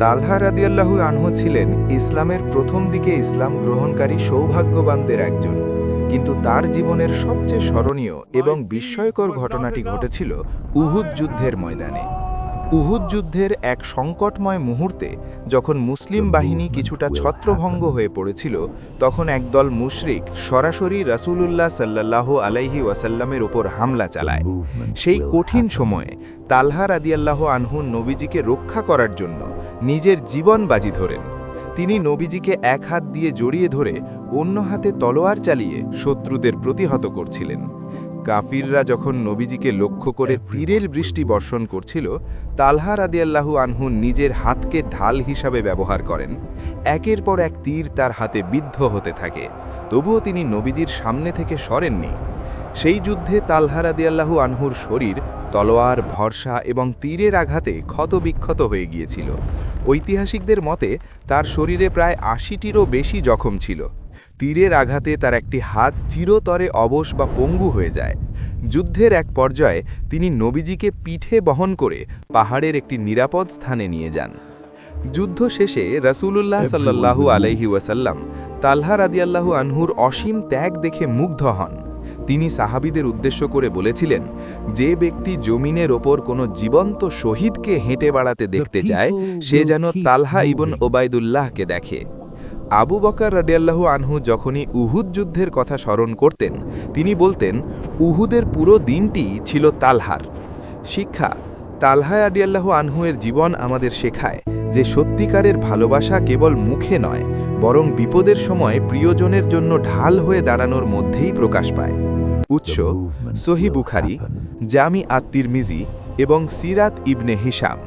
তালহা রাদিয়াল্লাহু আনহু ছিলেন ইসলামের প্রথম দিকে ইসলাম গ্রহণকারী সৌভাগ্যবানদের একজন, কিন্তু তার জীবনের সবচেয়ে স্মরণীয় এবং বিস্ময়কর ঘটনাটি ঘটেছিল উহুদ যুদ্ধের ময়দানে। উহুদ যুদ্ধের এক সংকটময় মুহূর্তে যখন মুসলিম বাহিনী কিছুটা ছত্রভঙ্গ হয়ে পড়েছিল, তখন একদল মুশরিক সরাসরি রাসূলুল্লাহ সাল্লাল্লাহু আলাইহি ওয়াসাল্লামের উপর হামলা চালায়। সেই কঠিন সময়ে তালহা রাদিয়াল্লাহু আনহু নবীজিকে রক্ষা করার জন্য নিজের জীবন বাজি ধরেন। তিনি নবীজিকে এক হাত দিয়ে জড়িয়ে ধরে অন্য হাতে তলোয়ার চালিয়ে শত্রুদের প্রতিহত করছিলেন। কাফিররা যখন নবীজিকে লক্ষ্য করে তীরের বৃষ্টি বর্ষণ করছিল, তালহা রাদিয়াল্লাহু আনহু নিজের হাতকে ঢাল হিসাবে ব্যবহার করেন। একের পর এক তীর তার হাতে বিদ্ধ হতে থাকে, তবুও তিনি নবীজির সামনে থেকে সরেননি। সেই যুদ্ধে তালহা রাদিয়াল্লাহু আনহুর শরীর তলোয়ার, ভরসা এবং তীরের আঘাতে ক্ষতবিক্ষত হয়ে গিয়েছিল। ঐতিহাসিকদের মতে তার শরীরে প্রায় ৮০টিরও বেশি জখম ছিল। তীরের আঘাতে তার একটি হাত চিরতরে অবশ বা পঙ্গু হয়ে যায়। যুদ্ধের এক পর্যায়ে তিনি নবীজিকে পিঠে বহন করে পাহাড়ের একটি নিরাপদ স্থানে নিয়ে যান। যুদ্ধ শেষে রাসূলুল্লাহ সাল্লাল্লাহু আলাইহি ওয়াসাল্লাম তালহা রাদিয়াল্লাহু আনহুর অসীম ত্যাগ দেখে মুগ্ধ হন। তিনি সাহাবীদের উদ্দেশ্য করে বলেছিলেন, যে ব্যক্তি জমিনের ওপর কোনো জীবন্ত শহীদকে হেঁটে বেড়াতে দেখতে চায়, সে যেন তালহা ইবন ওবায়দুল্লাহকে দেখে। আবু বকর রাদিয়াল্লাহু আনহু যখনই উহুদ যুদ্ধের কথা স্মরণ করতেন, তিনি বলতেন, উহুদের পুরো দিনটি ছিল তালহার। শিক্ষা: তালহা রাদিয়াল্লাহু আনহুয়ের জীবন আমাদের শেখায় যে সত্যিকারের ভালোবাসা কেবল মুখে নয়, বরং বিপদের সময় প্রিয়জনের জন্য ঢাল হয়ে দাঁড়ানোর মধ্যেই প্রকাশ পায়। উৎস: সহিহ বুখারী, জামি আত-তিরমিজি এবং সিরাত ইবনে হিশাম।